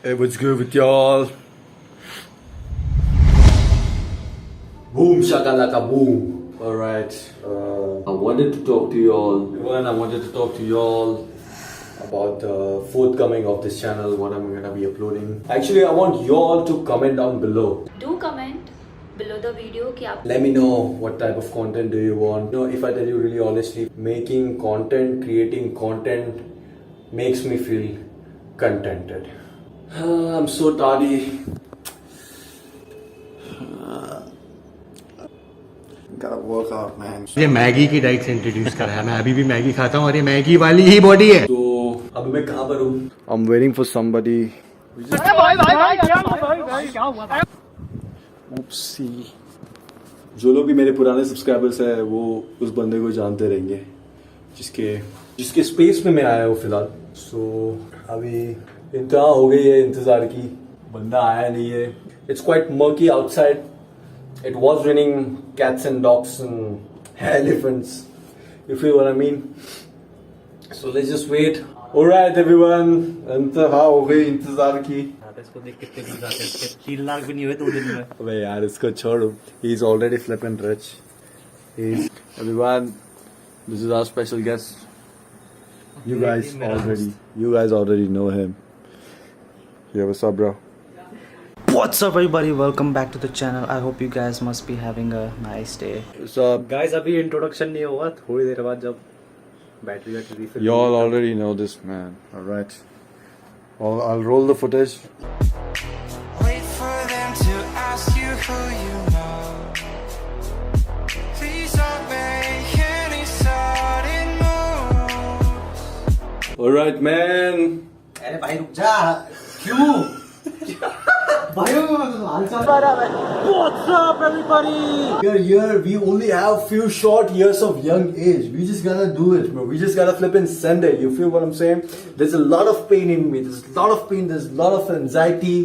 Hey, what's good with y'all? Boom shakalaka boom. Alright. I wanted to talk to y'all about the forthcoming of this channel, what I'm gonna be uploading. Actually, I want y'all to comment down below. Do comment below the video कि आप Let me know what type of content do you want. You know, if I tell you really honestly, making content, creating content makes me feel contented. I'm so tardy. Gotta work out, man. ये Maggi की diet से introduce करा है. मैं अभी भी Maggi खाता हूँ और ये मैगी वाली ही बॉडी है. तो अभी मैं कहाँ पर हूँ? I'm waiting for somebody. Oopsie. जो लोग भी मेरे पुराने सब्सक्राइबर्स हैं वो उस बंदे को जानते रहेंगे जिसके स्पेस में मैं आया हूँ फिलहाल. सो अभी इंतहा हो गई है इंतजार की. बंदा आया नहीं है. It's quite murky outside. It was raining cats and dogs and elephants. You feel what I mean? So let's just wait. Alright everyone. इंतहा हो गई इंतजार की. इसको देख कितने व्यूज आते हैं. 3 लाख भी नहीं हुए 2 दिन में. अबे यार इसको छोड़ो. He's already flipping rich. Everyone. This is our special guest. You guys already know him. Yeah, what's up, bro? What's up everybody, welcome back to the channel. I hope you guys must be having a nice day. What's up? Guys अभी introduction नहीं हुआ. थोड़ी देर बाद जब battery refill. Y'all already know this man. Alright. I'll roll the footage. Wait for them to ask you who you know. Please don't make any sudden moves. Alright, man. अरे भाई रुक जा. क्यों? What's up everybody? Here we only have few short years of young age. We just gotta do it, bro. We just gotta flip and send it. You feel what I'm saying? There's a lot of pain in me. There's a lot of pain. There's a lot of anxiety.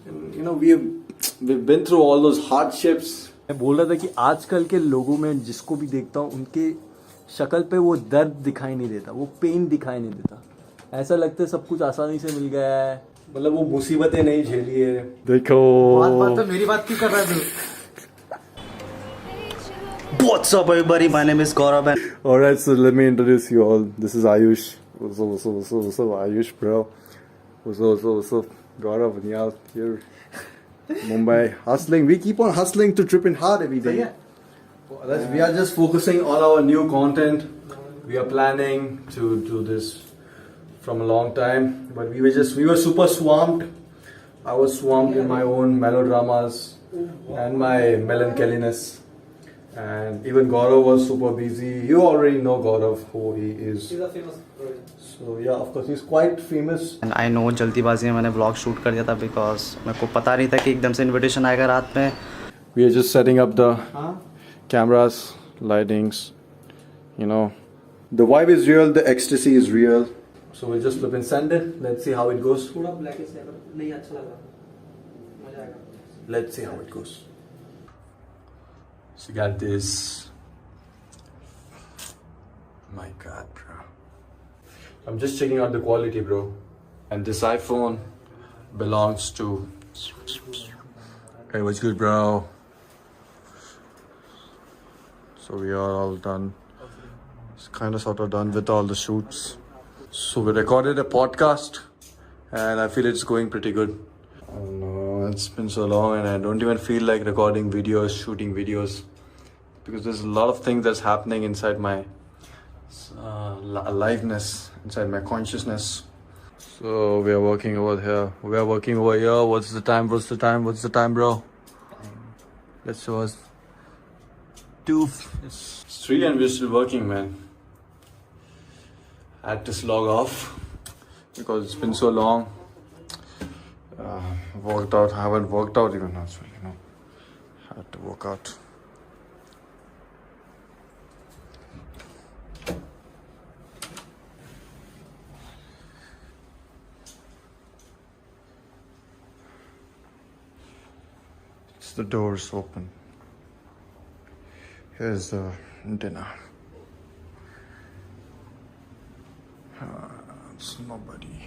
And, you know, we've been through all those hardships. मैं बोल रहा था कि आजकल के लोगों में जिसको भी देखता हूँ उनके शक्ल पे वो दर्द दिखाई नहीं देता, वो पेन दिखाई नहीं देता. ऐसा लगता है सब कुछ आसानी से मिल गया है. मतलब वो मुसीबतें नहीं झेली है. देखो बात तो मेरी बात क्यों कर रहा है तू? What's up everybody, my name is Gaurav. Alright, so let me introduce you all. This is Ayush. What's up, Ayush, bro? What's up, Gaurav and y'all here. Mumbai, hustling. We keep on hustling to tripping hard every day. We are just focusing on our new content. We are planning to do this from a long time, but we were super swamped. I was swamped in my own melodramas and my melancholiness, and even Gaurav was super busy. You already know Gaurav, who he is. He's a famous person. So yeah, of course he's quite famous. And I know जल्दीबाजी में मैंने vlog shoot कर दिया था because मेरे को पता नहीं था कि एकदम से invitation आएगा रात में. We are just setting up the cameras, lightings. You know, the vibe is real, the ecstasy is real. So we'll just flip and send it. Let's see how it goes. Let's see how it goes. So you got this. My God, bro. I'm just checking out the quality, bro. And this iPhone belongs to. Hey, what's good, bro? So we are all done. It's kind of sort of done with all the shoots. So we recorded a podcast and I feel it's going pretty good. I don't know, it's been so long and I don't even feel like recording videos, shooting videos, because there's a lot of things that's happening inside my aliveness, inside my consciousness. So we are working over here. We are working over here. What's the time, bro? Let's show us. 2. It's 3 and we're still working, man. I had to log off because it's been so long. Worked out. I haven't worked out even as well, you know. I had to work out. It's the doors open. Here's the dinner. It's nobody.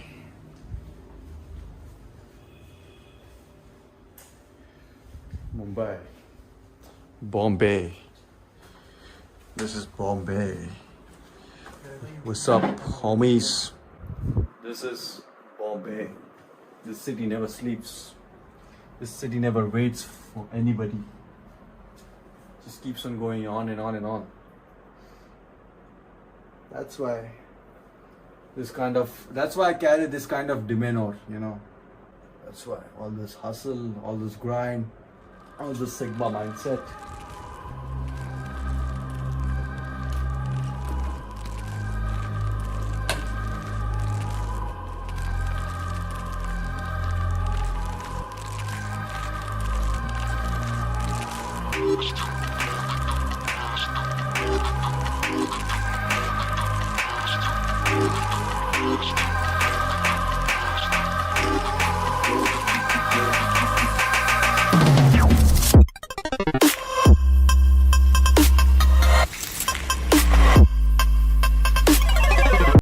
Mumbai. Bombay. This is Bombay. What's up, homies? This is Bombay. This city never sleeps. This city never waits for anybody. Just keeps on going on and on and on. That's why I carry this kind of demeanor, you know. That's why all this hustle, all this grind, all this Sigma mindset.